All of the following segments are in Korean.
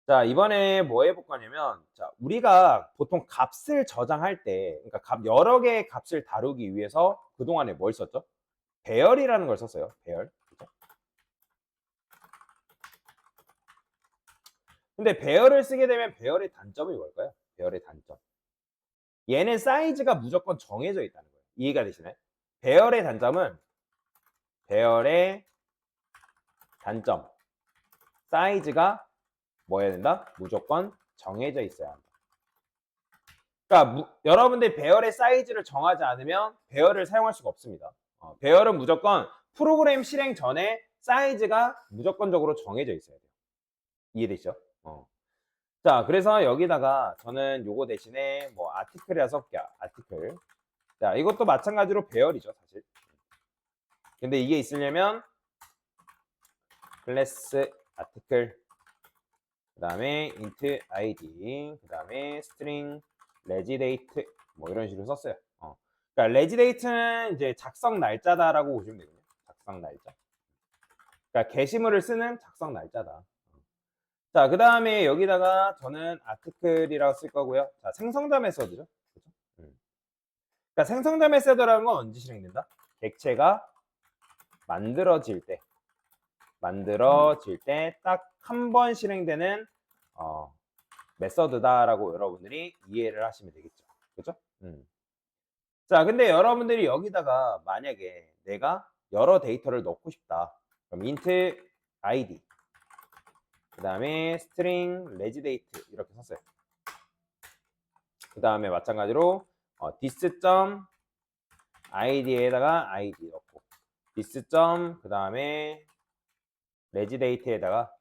자, 이번에 뭐 해볼 거냐면, 자, 우리가 보통 값을 저장할 때, 그러니까 여러 개의 값을 다루기 위해서 그동안에 뭘 썼죠? 배열이라는 걸 썼어요. 배열. 그죠? 근데 배열을 쓰게 되면 배열의 단점이 뭘까요? 배열의 단점. 얘는 사이즈가 무조건 정해져 있다는 거예요. 이해가 되시나요? 배열의 단점은 배열의 단점. 사이즈가 뭐 해야 된다? 무조건 정해져 있어야 한다. 그러니까 여러분들 배열의 사이즈를 정하지 않으면 배열을 사용할 수가 없습니다. 배열은 무조건 프로그램 실행 전에 사이즈가 무조건적으로 정해져 있어야 돼요. 이해되시죠? 자, 그래서 여기다가 저는 요거 대신에 뭐 아티클이라 써볼게요. 아티클. 자, 이것도 마찬가지로 배열이죠, 사실. 근데 이게 있으려면 클래스 아티클, 그 다음에 int id, 그 다음에 string regdate 뭐 이런 식으로 썼어요. 그러니까 regidate는 이제 작성 날짜다라고 보시면 되거든요. 작성 날짜. 그러니까 게시물을 쓰는 작성 날짜다. 자, 그 다음에 여기다가 저는 아티클이라고 쓸 거고요. 자, 생성자 메서드죠. 그죠? 그러니까 생성자 메서드라는 건 언제 실행된다? 객체가 만들어질 때 딱 한 번 실행되는 메서드다라고 여러분들이 이해를 하시면 되겠죠. 그죠? 자, 근데 여러분들이 여기다가 만약에 내가 여러 데이터를 넣고 싶다. 그럼 int id, 그 다음에 string regdate 이렇게 썼어요. 그 다음에 마찬가지로 this.id에다가 id 넣고 this. 그 다음에 regdate에다가,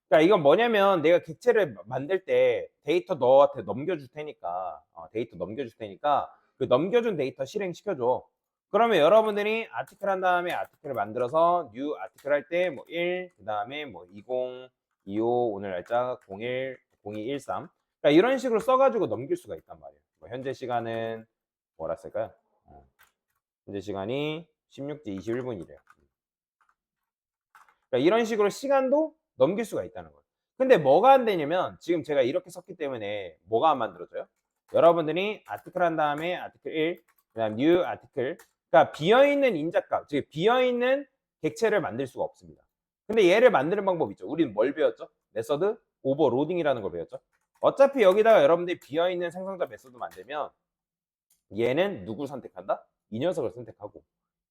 그러니까 이건 뭐냐면 내가 객체를 만들 때 데이터 너한테 넘겨줄 테니까 그 넘겨준 데이터 실행시켜줘. 그러면 여러분들이 아티클 한 다음에 아티클을 만들어서 new 아티클 할 때 뭐 1, 그 다음에 뭐 20, 25, 오늘 날짜 01, 0213. 그러니까 이런 식으로 써가지고 넘길 수가 있단 말이에요. 뭐 현재 시간은 뭐라 쓸까요? 현재 시간이 16시 21분이래요. 그러니까 이런 식으로 시간도 넘길 수가 있다는 거예요. 근데 뭐가 안 되냐면 지금 제가 이렇게 썼기 때문에 뭐가 안 만들어져요? 여러분들이 아티클 한 다음에 아티클 1, 그다음 new 아티클, 그러니까 비어있는 인자값, 즉 비어있는 객체를 만들 수가 없습니다. 근데 얘를 만드는 방법 있죠. 우리는 뭘 배웠죠? 메서드 오버로딩이라는 걸 배웠죠. 어차피 여기다가 여러분들이 비어있는 생성자 메서드 만들면 얘는 누구 선택한다? 이 녀석을 선택하고,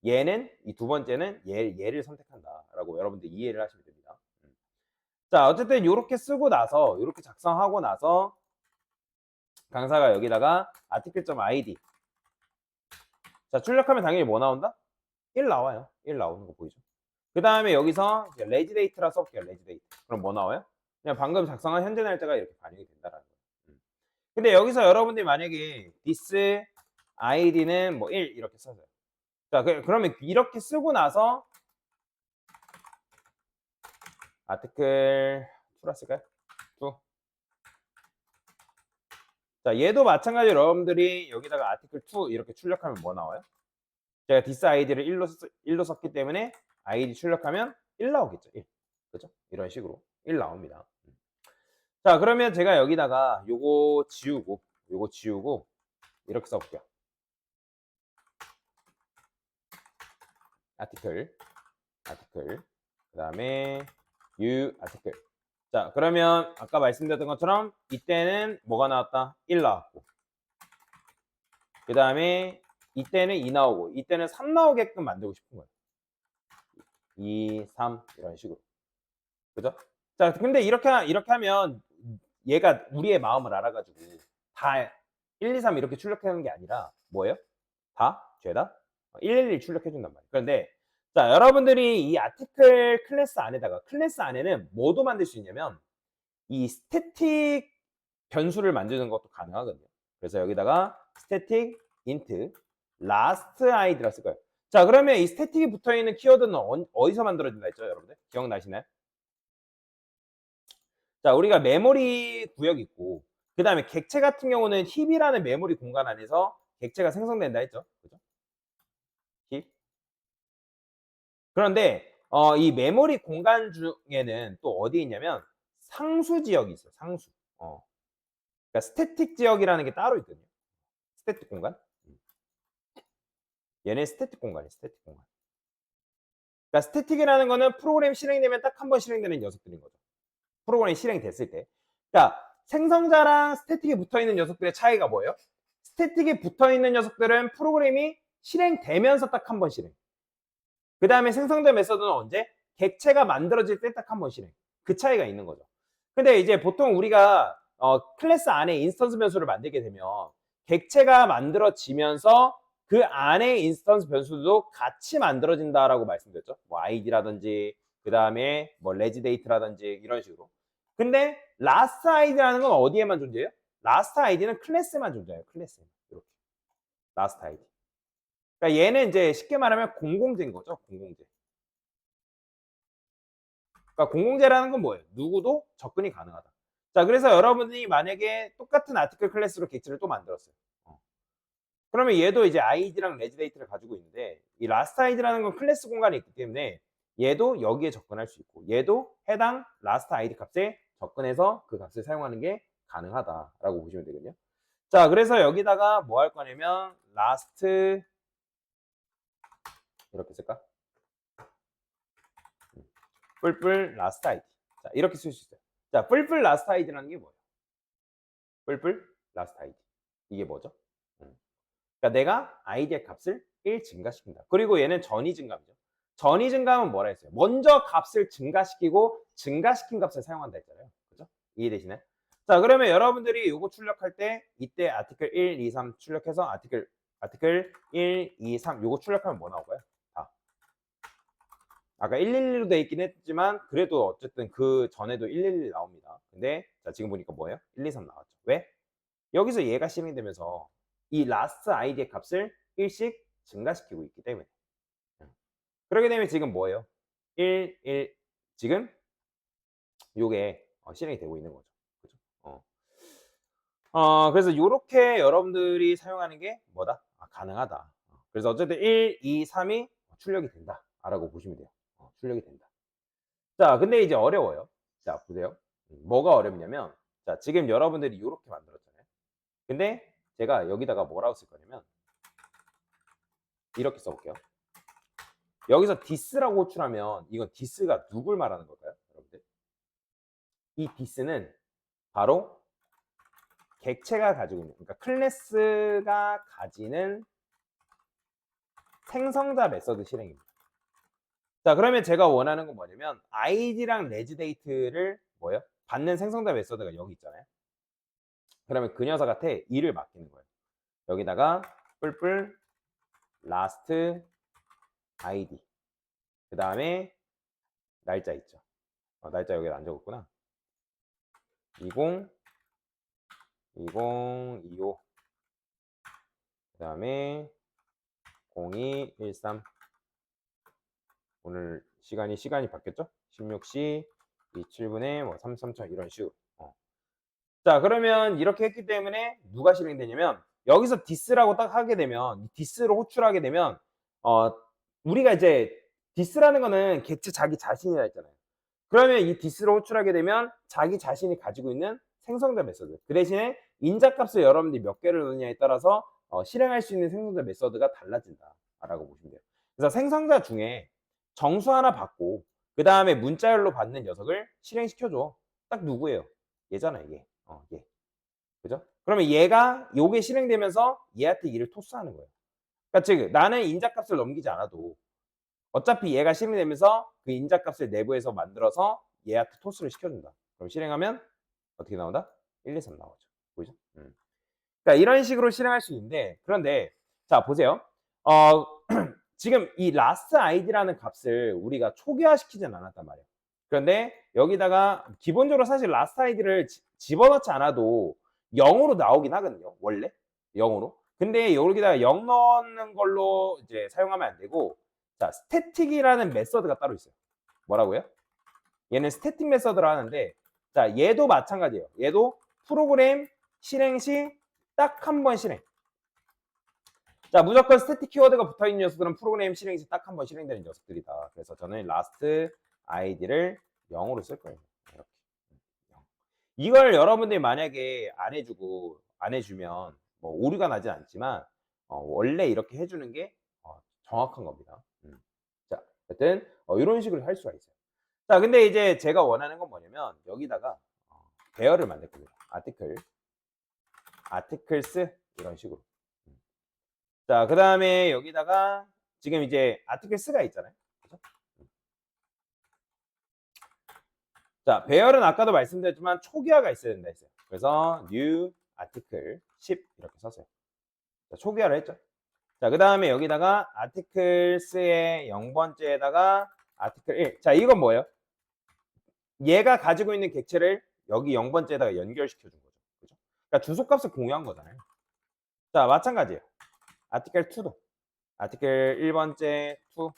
얘는 이 두 번째는 얘를 선택한다라고 여러분들 이해를 하시면 됩니다. 자, 어쨌든 이렇게 쓰고 나서, 이렇게 작성하고 나서 강사가 여기다가 article.id, 자, 출력하면 당연히 뭐 나온다? 1 나와요. 1 나오는 거 보이죠? 그 다음에 여기서 regidate라 써볼게요. regidate. 그럼 뭐 나와요? 그냥 방금 작성한 현재 날짜가 이렇게 반영이 된다라는 거예요. 근데 여기서 여러분들이 만약에 this id는 뭐 1 이렇게 써서요. 자, 그러면 이렇게 쓰고 나서 아티클 2라 쓸까요? 2. 자, 얘도 마찬가지로 여러분들이 여기다가 아티클 2 이렇게 출력하면 뭐 나와요? 제가 this id를 1로 썼기 때문에 id 출력하면 1 나오겠죠. 1. 그죠? 이런 식으로 1 나옵니다. 자, 그러면 제가 여기다가 요거 지우고 이렇게 써볼게요. 아티클, 그 다음에 new 아티클. 자, 그러면 아까 말씀드렸던 것처럼 이때는 뭐가 나왔다? 1 나왔고, 그 다음에 이때는 2 나오고, 이때는 3 나오게끔 만들고 싶은 거예요. 2, 3 이런 식으로. 그죠? 자, 근데 이렇게 하면 얘가 우리의 마음을 알아가지고 다 1, 2, 3 이렇게 출력하는 게 아니라 뭐예요? 다 죄다 111 출력해 준단 말이에요. 그런데 자, 여러분들이 이 아티클 클래스 안에는 뭐도 만들 수 있냐면 이 스태틱 변수를 만드는 것도 가능하거든요. 그래서 여기다가 static int last id라 쓸 거예요. 자, 그러면 이 스태틱이 붙어 있는 키워드는 어디서 만들어진다 했죠, 여러분들? 기억나시나요? 자, 우리가 메모리 구역 있고, 그 다음에 객체 같은 경우는 힙이라는 메모리 공간 안에서 객체가 생성된다 했죠. 그죠? 힙. 그런데 이 메모리 공간 중에는 또 어디 있냐면 상수 지역이 있어요. 상수. 그러니까 스태틱 지역이라는 게 따로 있거든요. 스태틱 공간. 얘네 스태틱 공간이에요. 스태틱 공간. 그러니까 스태틱이라는 거는 프로그램 실행되면 딱 한 번 실행되는 녀석들인 거죠. 프로그램이 실행됐을 때. 그러니까 생성자랑 스태틱이 붙어있는 녀석들의 차이가 뭐예요? 스태틱이 붙어있는 녀석들은 프로그램이 실행되면서 딱 한 번 실행. 그 다음에 생성자 메서드는 언제? 객체가 만들어질 때 딱 한 번 실행. 그 차이가 있는 거죠. 근데 이제 보통 우리가 클래스 안에 인스턴스 변수를 만들게 되면 객체가 만들어지면서 그 안에 인스턴스 변수도 같이 만들어진다라고 말씀드렸죠. 뭐 id라든지 그 다음에 뭐 레지데이트라든지 이런 식으로. 근데 last id라는 건 어디에만 존재해요? last id는 클래스만 존재해요. 클래스. 이렇게. last id. 그러니까 얘는 이제 쉽게 말하면 공공재인 거죠. 공공재. 그러니까 공공재라는 건 뭐예요? 누구도 접근이 가능하다. 자, 그래서 여러분이 만약에 똑같은 아티클 클래스로 객체를 또 만들었어요. 그러면 얘도 이제 id랑 레지데이트를 가지고 있는데 이 last id라는 건 클래스 공간이 있기 때문에 얘도 여기에 접근할 수 있고 얘도 해당 last id 값에 접근해서 그 값을 사용하는 게 가능하다라고 보시면 되거든요. 자, 그래서 여기다가 뭐 할 거냐면 last 이렇게 쓸까? 뿔뿔 last id. 자, 이렇게 쓸 수 있어요. 자, 뿔뿔 last id라는 게 뭐예요? 뿔뿔 last id. 이게 뭐죠? 그러니까 내가 id의 값을 1 증가시킨다. 그리고 얘는 전이 증가죠. 전이 증가하면 뭐라 했어요? 먼저 값을 증가시키고 증가시킨 값을 사용한다 했잖아요. 그죠? 이해되시나요? 자, 그러면 여러분들이 이거 출력할 때 이때 아티클 1, 2, 3 출력해서 아티클 1, 2, 3 요거 출력하면 뭐 나올까요? 아까 111로 돼 있긴 했지만 그래도 어쨌든 그 전에도 111 나옵니다. 근데 자, 지금 보니까 뭐예요? 1, 2, 3 나왔죠. 왜? 여기서 얘가 실행되면서 이 last id의 값을 1씩 증가시키고 있기 때문에. 그러게 되면 지금 뭐예요? 1, 1 지금 요게 실행이 되고 있는 거죠. 그죠? 그래서 요렇게 여러분들이 사용하는 게 뭐다? 가능하다. 그래서 어쨌든 1, 2, 3이 출력이 된다. 라고 보시면 돼요. 출력이 된다. 자, 근데 이제 어려워요. 자, 보세요. 뭐가 어렵냐면, 자, 지금 여러분들이 이렇게 만들었잖아요. 근데 제가 여기다가 뭐라고 쓸 거냐면, 이렇게 써볼게요. 여기서 this라고 호출하면, 이건 this가 누굴 말하는 걸까요? 여러분들? 이 this는 바로 객체가 가지고 있는, 그러니까 클래스가 가지는 생성자 메서드 실행입니다. 자, 그러면 제가 원하는 건 뭐냐면 id랑 레지데이트를 뭐예요? 받는 생성자 메서드가 여기 있잖아요. 그러면 그 녀석한테 2를 맡기는 거예요. 여기다가 뿔뿔 last id 그 다음에 날짜 있죠. 날짜 여기다 안 적었구나. 20 25 그 다음에 0213 오늘 시간이 바뀌었죠? 16시 27분에 뭐 33초 이런 식으로. 자, 그러면 이렇게 했기 때문에 누가 실행되냐면 여기서 this라고 딱 하게 되면 this로 호출하게 되면 우리가 이제 this라는 거는 객체 자기 자신이라 했잖아요. 그러면 이 this로 호출하게 되면 자기 자신이 가지고 있는 생성자 메서드. 그 대신에 인자값을 여러분들이 몇 개를 넣느냐에 따라서 실행할 수 있는 생성자 메서드가 달라진다라고 보시면 돼요. 그래서 생성자 중에 정수 하나 받고 그 다음에 문자열로 받는 녀석을 실행시켜줘. 딱 누구예요? 얘잖아, 얘. 얘. 그죠? 그러면 얘가 요게 실행되면서 얘한테 일을 토스하는 거예요. 그러니까 즉 나는 인자값을 넘기지 않아도 어차피 얘가 실행되면서 그 인자값을 내부에서 만들어서 얘한테 토스를 시켜준다. 그럼 실행하면 어떻게 나온다? 1, 2, 3 나오죠. 보이죠? 그러니까 이런 식으로 실행할 수 있는데 그런데 자 보세요. 지금 이 last id라는 값을 우리가 초기화시키진 않았단 말이에요. 그런데 여기다가 기본적으로 사실 last id를 집어넣지 않아도 0으로 나오긴 하거든요. 원래 0으로. 근데 여기다가 0 넣는 걸로 이제 사용하면 안 되고 자 static이라는 메서드가 따로 있어요. 뭐라고요? 얘는 static 메서드를 하는데 자 얘도 마찬가지예요. 얘도 프로그램 실행 시 딱 한 번 실행. 자, 무조건 스태틱 키워드가 붙어있는 녀석들은 프로그램 실행 시 딱 한 번 실행되는 녀석들이다. 그래서 저는 last id를 0으로 쓸 거예요. 이렇게. 이걸 여러분들이 만약에 안 해주면 뭐 오류가 나진 않지만 원래 이렇게 해주는 게 정확한 겁니다. 자, 어쨌든 이런 식으로 할 수가 있어요. 자, 근데 이제 제가 원하는 건 뭐냐면 여기다가 배열을 만들 겁니다. 아티클스 이런 식으로. 자, 그 다음에 여기다가 지금 이제 아티클스가 있잖아요. 그죠? 자, 배열은 아까도 말씀드렸지만 초기화가 있어야 된다 했어요. 그래서 new article 10 이렇게 썼어요. 자, 초기화를 했죠. 자, 그 다음에 여기다가 articles의 0번째에다가 article 1. 자, 이건 뭐예요? 얘가 가지고 있는 객체를 여기 0번째에다가 연결시켜 준 거죠. 그죠? 그러니까 주소값을 공유한 거잖아요. 자, 마찬가지예요. article 2도. article 1번째 2.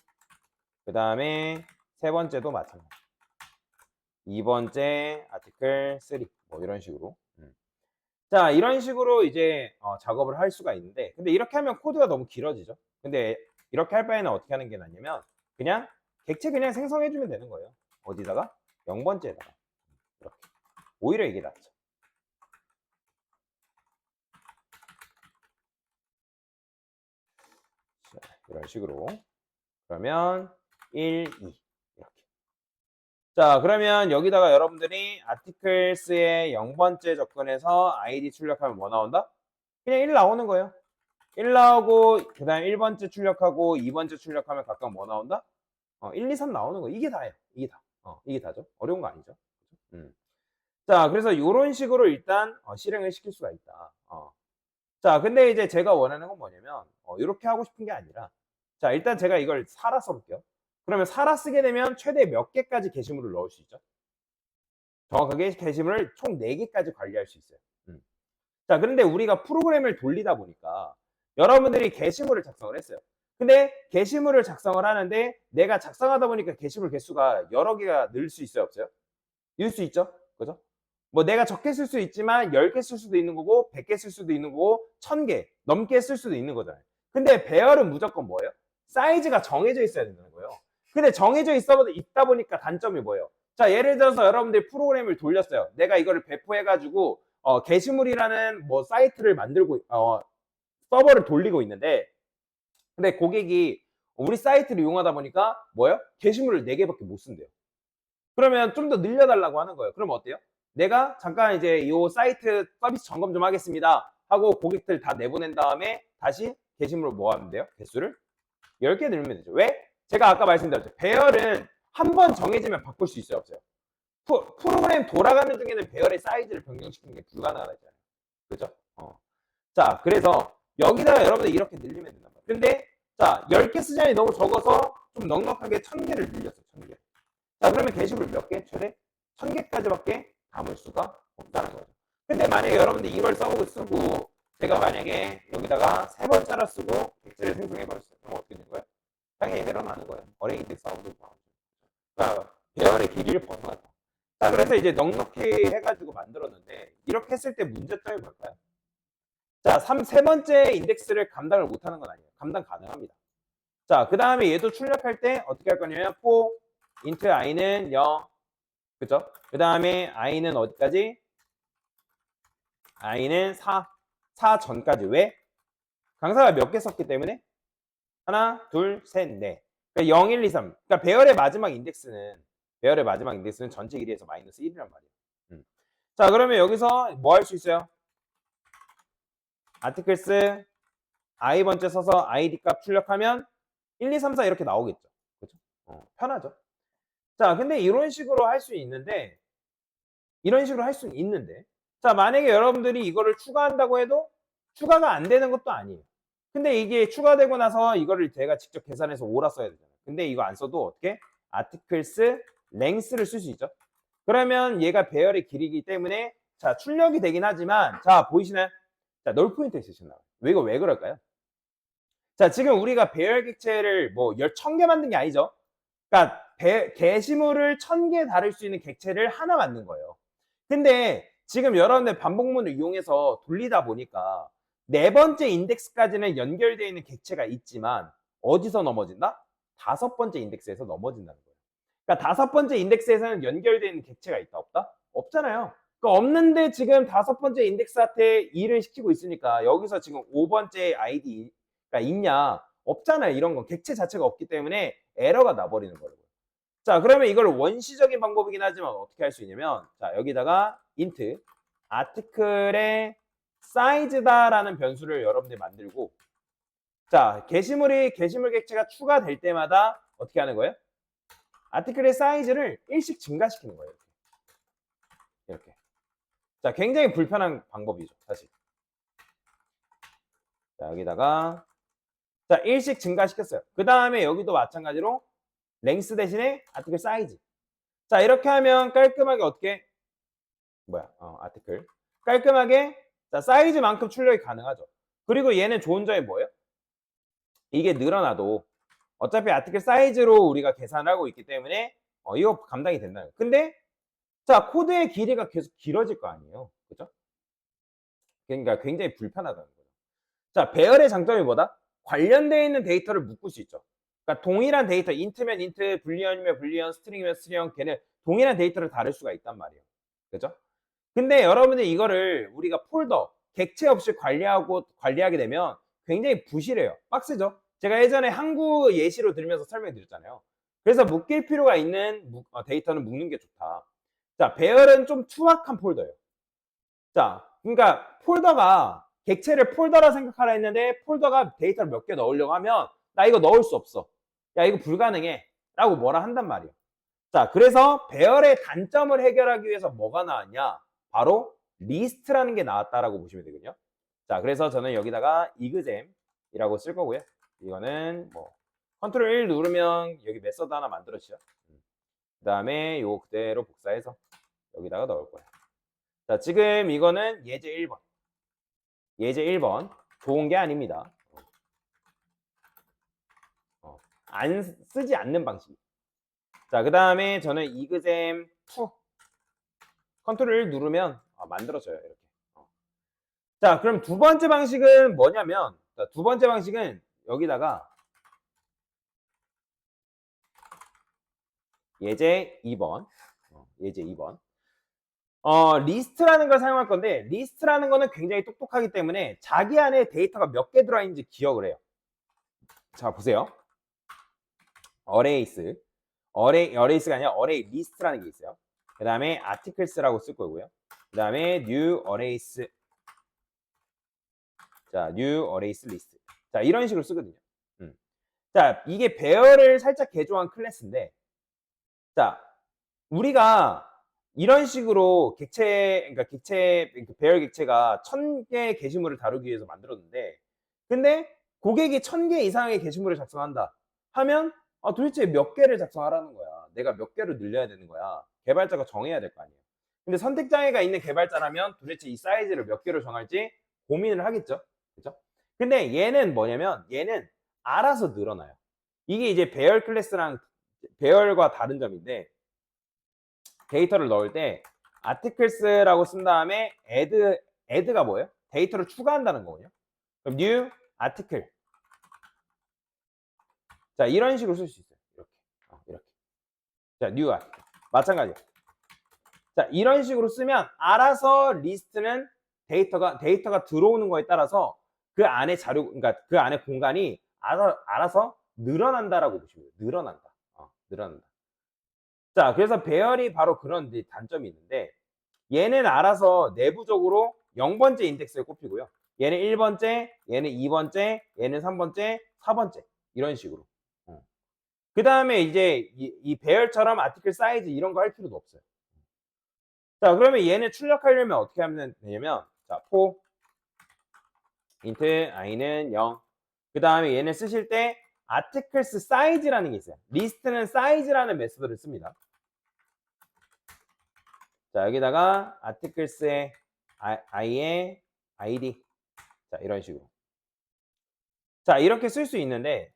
그 다음에 세 번째도 마찬가지. 2번째 article 3. 뭐 이런 식으로. 자, 이런 식으로 이제 작업을 할 수가 있는데, 근데 이렇게 하면 코드가 너무 길어지죠. 근데 이렇게 할 바에는 어떻게 하는 게 낫냐면 그냥 객체 그냥 생성해 주면 되는 거예요. 어디다가? 0번째에다가 이렇게. 오히려 이게 낫죠. 자, 이런 식으로. 그러면 1, 2 이렇게. 자, 그러면 여기다가 여러분들이 articles의 0번째 접근해서 id 출력하면 뭐 나온다? 그냥 1 나오는 거예요. 1 나오고 그 다음에 1번째 출력하고 2번째 출력하면 각각 뭐 나온다? 1, 2, 3 나오는 거. 이게 다예요. 이게 다. 이게 다죠. 어려운 거 아니죠. 자, 그래서 요런 식으로 일단 실행을 시킬 수가 있다. 자, 근데 이제 제가 원하는 건 뭐냐면 요렇게 하고 싶은 게 아니라, 자, 일단 제가 이걸 살아 써볼게요. 그러면 살아 쓰게 되면 최대 몇 개까지 게시물을 넣을 수 있죠? 정확하게 게시물을 총 4개까지 관리할 수 있어요. 자, 그런데 우리가 프로그램을 돌리다 보니까 여러분들이 게시물을 작성을 했어요. 근데 게시물을 작성을 하는데 내가 작성하다 보니까 게시물 개수가 여러 개가 늘 수 있어요, 없어요? 늘 수 있죠? 그죠? 뭐 내가 적게 쓸 수 있지만 10개 쓸 수도 있는 거고 100개 쓸 수도 있는 거고 1000개 넘게 쓸 수도 있는 거잖아요. 근데 배열은 무조건 뭐예요? 사이즈가 정해져 있어야 된다는 거예요. 근데 정해져 있다 보니까 단점이 뭐예요? 자, 예를 들어서 여러분들이 프로그램을 돌렸어요. 내가 이거를 배포해가지고 게시물이라는 뭐 사이트를 만들고 서버를 돌리고 있는데, 근데 고객이 우리 사이트를 이용하다 보니까 뭐예요? 게시물을 4개밖에 못 쓴대요. 그러면 좀 더 늘려달라고 하는 거예요. 그러면 어때요? 내가 잠깐 이제 이 사이트 서비스 점검 좀 하겠습니다 하고 고객들 다 내보낸 다음에 다시 게시물을 뭐 하면 돼요? 개수를 10개 늘리면 되죠. 왜? 제가 아까 말씀드렸죠. 배열은 한 번 정해지면 바꿀 수 있어요, 없어요? 프로그램 돌아가는 중에는 배열의 사이즈를 변경시키는 게 불가능하잖아요. 그죠? 자, 그래서 여기다가 여러분들 이렇게 늘리면 된단 말이에요. 근데 자, 10개 쓰자니 너무 적어서 좀 넉넉하게 1000개를 늘렸어요. 1000개. 자, 그러면 게시물 몇 개? 최대 1000개까지밖에 담을 수가 없다는 거죠. 근데 만약에 여러분들 이걸 쓰고 제가 만약에 여기다가 3번짜리 쓰고 객체를 생성해버렸어요. 그럼 어떻게 된 거예요? 당연히 내려가는 거예요. 어레이 인덱스 아웃으로 나오죠. 그러니까 배열의 길이를 벗어났다. 자, 그래서 이제 넉넉히 해가지고 만들었는데 이렇게 했을 때 문제점이 뭘까요? 자, 세 번째 인덱스를 감당을 못하는 건 아니에요. 감당 가능합니다. 자, 그 다음에 얘도 출력할 때 어떻게 할 거냐면 for int i는 0, 그죠? 그 다음에 i는 어디까지? i는 4 전까지. 왜? 강사가 몇 개 썼기 때문에 하나, 둘, 셋, 넷. 그러니까 0, 1, 2, 3. 그러니까 배열의 마지막 인덱스는 전체 길이에서 마이너스 1이란 말이에요. 자, 그러면 여기서 뭐 할 수 있어요? articles i 번째 써서 id 값 출력하면 1, 2, 3, 4 이렇게 나오겠죠. 그렇죠? 편하죠. 자, 근데 이런 식으로 할 수 있는데 자, 만약에 여러분들이 이거를 추가한다고 해도 추가가 안 되는 것도 아니에요. 근데 이게 추가되고 나서 이거를 제가 직접 계산해서 5라 써야 되잖아요. 근데 이거 안 써도 어떻게? articles length를 쓸 수 있죠. 그러면 얘가 배열의 길이기 때문에 자, 출력이 되긴 하지만 자, 보이시나요? 자, 널 포인트 있으셨나요? 이거 왜 그럴까요? 자, 지금 우리가 배열 객체를 뭐 1000개 만든 게 아니죠. 그러니까 게시물을 1000개 다룰 수 있는 객체를 하나 만든 거예요. 근데 지금 여러분들 반복문을 이용해서 돌리다 보니까 4번째 인덱스까지는 연결되어 있는 객체가 있지만 어디서 넘어진다? 5번째 인덱스에서 넘어진다는 거예요. 그러니까 5번째 인덱스에서는 연결되어 있는 객체가 있다, 없다? 없잖아요. 없는데 지금 5번째 인덱스한테 일을 시키고 있으니까 여기서 지금 5번째 아이디가 있냐? 없잖아요. 이런 건 객체 자체가 없기 때문에 에러가 나버리는 거예요. 자, 그러면 이걸 원시적인 방법이긴 하지만 어떻게 할 수 있냐면, 자, 여기다가 int 아티클의 사이즈다라는 변수를 여러분들이 만들고, 자, 게시물 객체가 추가될 때마다 어떻게 하는 거예요? 아티클의 사이즈를 1씩 증가시키는 거예요. 이렇게. 자, 굉장히 불편한 방법이죠, 사실. 자, 여기다가 자, 1씩 증가시켰어요. 그 다음에 여기도 마찬가지로 랭스 대신에 아티클 사이즈. 자, 이렇게 하면 깔끔하게 어떻게 아티클 깔끔하게 자, 사이즈만큼 출력이 가능하죠. 그리고 얘는 좋은 점이 뭐예요? 이게 늘어나도 어차피 아티클 사이즈로 우리가 계산을 하고 있기 때문에 이거 감당이 된다는 거예요. 근데 자, 코드의 길이가 계속 길어질 거 아니에요. 그죠? 그러니까 굉장히 불편하다는 거예요. 자, 배열의 장점이 뭐다? 관련되어 있는 데이터를 묶을 수 있죠. 그러니까 동일한 데이터, 인트면 인트, 불리언이면 불리언, 스트링이면 스트링, 걔는 동일한 데이터를 다룰 수가 있단 말이에요. 그죠? 근데 여러분들 이거를 우리가 폴더, 객체 없이 관리하게 되면 굉장히 부실해요. 빡세죠? 제가 예전에 항구 예시로 들으면서 설명드렸잖아요. 그래서 묶일 필요가 있는 데이터는 묶는 게 좋다. 자, 배열은 좀 투박한 폴더예요. 자, 그러니까 폴더가 객체를 폴더라 생각하라 했는데 폴더가 데이터를 몇 개 넣으려고 하면 나 이거 넣을 수 없어. 야, 이거 불가능해. 라고 뭐라 한단 말이에요. 자, 그래서 배열의 단점을 해결하기 위해서 뭐가 나왔냐? 바로 리스트라는 게 나왔다라고 보시면 되거든요. 자, 그래서 저는 여기다가 이그잼이라고 쓸 거고요. 이거는 뭐 컨트롤 1 누르면 여기 메서드 하나 만들어지죠. 그 다음에 요거 그대로 복사해서 여기다가 넣을 거예요. 자, 지금 이거는 예제 1번. 예제 1번. 좋은 게 아닙니다. 안 쓰지 않는 방식. 자, 그 다음에 저는 이그잼 2. 컨트롤 1 누르면 만들어져요. 이렇게. 자, 그럼 두 번째 방식은 뭐냐면, 자, 두 번째 방식은 여기다가 예제 2번. 예제 2번. 리스트라는 걸 사용할 건데, 리스트라는 거는 굉장히 똑똑하기 때문에 자기 안에 데이터가 몇 개 들어있는지 기억을 해요. 자, 보세요. 어레이스가 아니라 어레이 리스트라는 게 있어요. 그 다음에 articles라고 쓸 거고요. 그 다음에 new arrays. 자, new arrays list. 자, 이런 식으로 쓰거든요. 자, 이게 배열을 살짝 개조한 클래스인데, 자, 우리가 이런 식으로 그러니까 배열 객체가 1000개의 게시물을 다루기 위해서 만들었는데, 근데 고객이 1000개 이상의 게시물을 작성한다 하면 도대체 몇 개를 작성하라는 거야. 내가 몇 개를 늘려야 되는 거야. 개발자가 정해야 될 거 아니에요. 근데 선택장애가 있는 개발자라면 도대체 이 사이즈를 몇 개로 정할지 고민을 하겠죠. 그죠? 근데 얘는 뭐냐면 얘는 알아서 늘어나요. 이게 이제 배열 클래스랑 배열과 다른 점인데, 데이터를 넣을 때 articles라고 쓴 다음에 add가 뭐예요? 데이터를 추가한다는 거거든요. 그럼 new article. 자, 이런 식으로 쓸 수 있어요. 이렇게. 이렇게. 자, new article. 마찬가지예요. 자, 이런 식으로 쓰면 알아서 리스트는 데이터가 들어오는 거에 따라서 그 안에 그러니까 그 안에 공간이 알아서 늘어난다라고 보시면 돼요. 늘어난다. 자, 그래서 배열이 바로 그런 단점이 있는데, 얘는 알아서 내부적으로 0번째 인덱스를 꼽히고요. 얘는 1번째, 얘는 2번째, 얘는 3번째, 4번째. 이런 식으로. 그 다음에 이제 이 배열처럼 아티클 사이즈 이런 거 할 필요도 없어요. 자, 그러면 얘는 출력하려면 어떻게 하면 되냐면, 자, for int i는 0. 그 다음에 얘는 쓰실 때 articles size라는 게 있어요. 리스트는 size라는 메소드를 씁니다. 자, 여기다가 articles의 i의 id. 자, 이런 식으로. 자, 이렇게 쓸 수 있는데,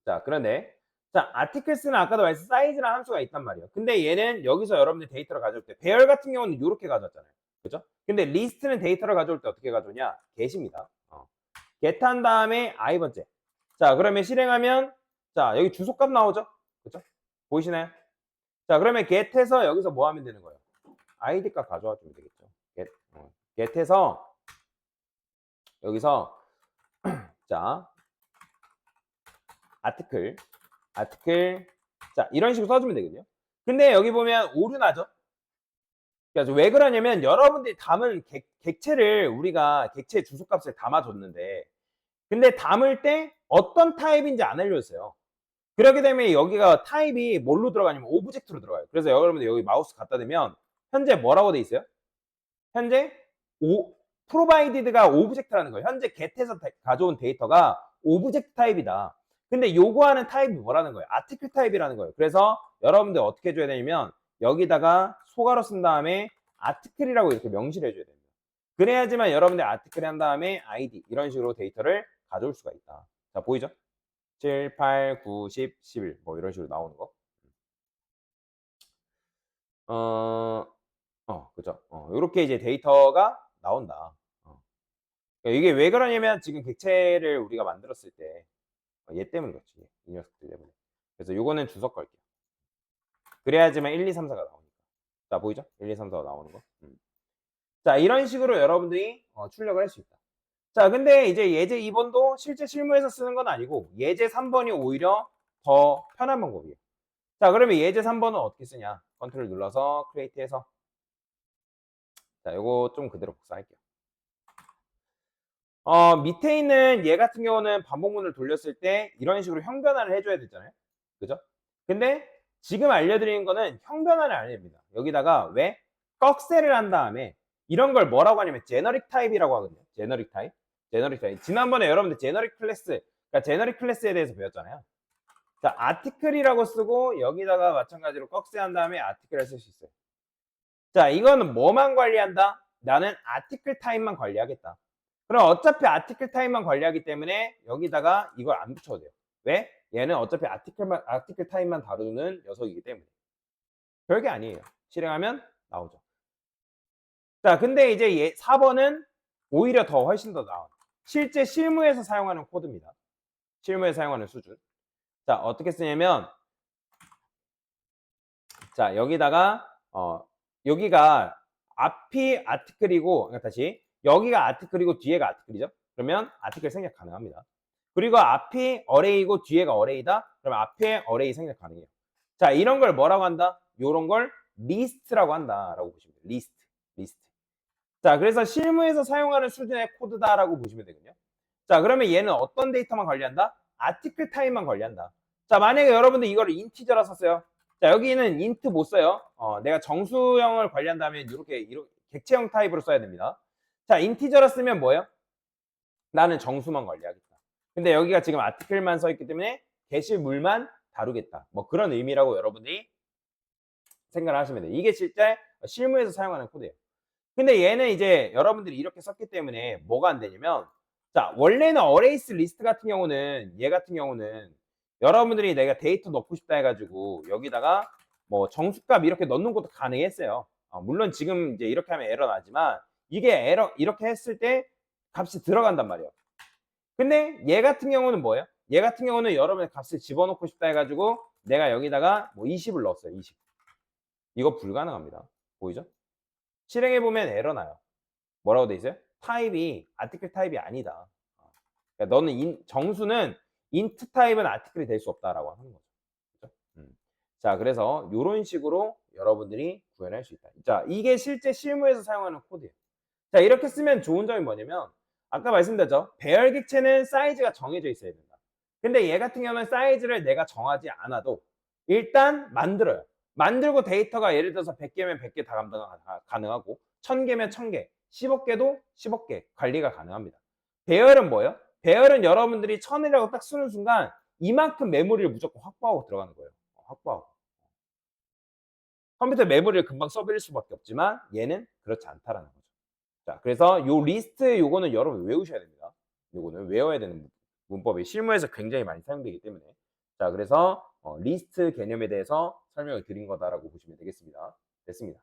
자, 그런데 자, articles는 아까도 말했듯이 사이즈라는 함수가 있단 말이에요. 근데 얘는 여기서 여러분들 데이터를 가져올 때 배열 같은 경우는 이렇게 가져왔잖아요. 그죠? 근데 리스트는 데이터를 가져올 때 어떻게 가져오냐? get입니다. get 한 다음에 i번째. 자, 그러면 실행하면 자, 여기 주소값 나오죠? 그죠? 보이시나요? 자, 그러면 get해서 여기서 뭐 하면 되는 거예요? id 값 가져와 주면 되겠죠. get해서 여기서 자 article 자 이런 식으로 써주면 되거든요. 근데 여기 보면 오류 나죠. 그래서 왜 그러냐면 여러분들이 담은 객체를 우리가 객체 주소값을 담아줬는데 근데 담을 때 어떤 타입인지 안 알려줬어요. 그렇게 되면 여기가 타입이 뭘로 들어가냐면 오브젝트로 들어가요. 그래서 여러분들 여기 마우스 갖다 대면 현재 뭐라고 돼 있어요? 현재 provided가 오브젝트라는 거예요. 현재 get에서 가져온 데이터가 오브젝트 타입이다. 근데 요구하는 타입이 뭐라는 거예요? 아티클 타입이라는 거예요. 그래서 여러분들 어떻게 해줘야 되냐면 여기다가 소가로 쓴 다음에 아티클이라고 이렇게 명시를 해줘야 됩니다. 그래야지만 여러분들 아티클 한 다음에 id 이런 식으로 데이터를 가져올 수가 있다. 자 보이죠? 7, 8, 9, 10, 11 뭐 이런 식으로 나오는 거. 그죠. 요렇게 이제 데이터가 나온다. 그러니까 이게 왜 그러냐면 지금 객체를 우리가 만들었을 때 얘 때문에 그렇지. 이 녀석들 때문에. 그래서 요거는 주석 걸게요. 그래야지만 1, 2, 3, 4가 나오니까. 자 보이죠? 1, 2, 3, 4가 나오는 거. 자 이런 식으로 여러분들이 출력을 할 수 있다. 자 근데 이제 예제 2번도 실제 실무에서 쓰는 건 아니고 예제 3번이 오히려 더 편한 방법이에요. 자 그러면 예제 3번은 어떻게 쓰냐? 컨트롤 눌러서 크리에이트해서 자 요거 좀 그대로 복사할게요. 밑에 있는 얘 같은 경우는 반복문을 돌렸을 때 이런 식으로 형변화를 해줘야 되잖아요. 그죠? 근데 지금 알려드리는 거는 형변화를 안 해줍니다. 여기다가 왜? 꺽쇠를 한 다음에 이런 걸 뭐라고 하냐면 제너릭 타입이라고 하거든요. 제너릭 타입. 지난번에 여러분들 제너릭 클래스, 그러니까 제너릭 클래스에 대해서 배웠잖아요. 자, 아티클이라고 쓰고 여기다가 마찬가지로 꺽쇠 한 다음에 아티클을 쓸 수 있어요. 자, 이거는 뭐만 관리한다? 나는 아티클 타입만 관리하겠다. 그럼 어차피 아티클 타입만 관리하기 때문에 여기다가 이걸 안 붙여도 돼요. 왜? 얘는 어차피 아티클 타입만 다루는 녀석이기 때문에. 별게 아니에요. 실행하면 나오죠. 자, 근데 이제 4번은 오히려 더 훨씬 더 나아요. 실제 실무에서 사용하는 코드입니다. 실무에서 사용하는 수준. 자, 어떻게 쓰냐면 자, 여기다가 여기가 앞이 아티클이고 그러니까 다시 여기가 아티클이고 뒤에가 아티클이죠. 그러면 아티클 생략 가능합니다. 그리고 앞이 어레이고 뒤에가 어레이다. 그러면 앞에 어레이 생략 가능해요. 자, 이런 걸 뭐라고 한다? 요런 걸 리스트라고 한다라고 보시면 돼요. 리스트. 자, 그래서 실무에서 사용하는 수준의 코드다라고 보시면 되거든요. 자, 그러면 얘는 어떤 데이터만 관리한다? 아티클 타입만 관리한다. 자, 만약에 여러분들 이거를 인티저라 썼어요. 자, 여기는 인트 못 써요. 내가 정수형을 관리한다면 이렇게 객체형 타입으로 써야 됩니다. 자, 인티저라 쓰면 뭐예요? 나는 정수만 관리하겠다. 근데 여기가 지금 아티클만 써 있기 때문에 게시물만 다루겠다. 뭐 그런 의미라고 여러분들이 생각을 하시면 돼요. 이게 실제 실무에서 사용하는 코드예요. 근데 얘는 이제 여러분들이 이렇게 썼기 때문에 뭐가 안 되냐면 자, 원래는 어레이스 리스트 같은 경우는 얘 같은 경우는 여러분들이 내가 데이터 넣고 싶다 해가지고 여기다가 뭐 정수값 이렇게 넣는 것도 가능했어요. 물론 지금 이제 이렇게 하면 에러 나지만 이게 에러 이렇게 했을 때 값이 들어간단 말이에요. 근데 얘 같은 경우는 뭐예요? 얘 같은 경우는 여러분의 값을 집어넣고 싶다 해가지고 내가 여기다가 뭐 20을 넣었어요. 20. 이거 불가능합니다. 보이죠? 실행해보면 에러 나요. 뭐라고 돼 있어요? 타입이 아티클 타입이 아니다. 그러니까 너는 정수는 인트 타입은 아티클이 될 수 없다라고 하는 거죠. 그렇죠? 자, 그래서 이런 식으로 여러분들이 구현할 수 있다. 자, 이게 실제 실무에서 사용하는 코드예요. 자, 이렇게 쓰면 좋은 점이 뭐냐면 아까 말씀드렸죠. 배열 객체는 사이즈가 정해져 있어야 된다. 근데 얘 같은 경우는 사이즈를 내가 정하지 않아도 일단 만들어요. 만들고 데이터가 예를 들어서 100개면 100개 다 감당 가능하고 1000개면 1000개, 10억 개도 10억 개 관리가 가능합니다. 배열은 뭐예요? 배열은 여러분들이 1000이라고 딱 쓰는 순간 이만큼 메모리를 무조건 확보하고 들어가는 거예요. 확보하고. 컴퓨터 메모리를 금방 써버릴 수밖에 없지만 얘는 그렇지 않다라는 거죠. 자, 그래서 요 리스트 요거는 여러분 외우셔야 됩니다. 요거는 외워야 되는 문법이 실무에서 굉장히 많이 사용되기 때문에. 자, 그래서 리스트 개념에 대해서 설명을 드린 거다라고 보시면 되겠습니다. 됐습니다.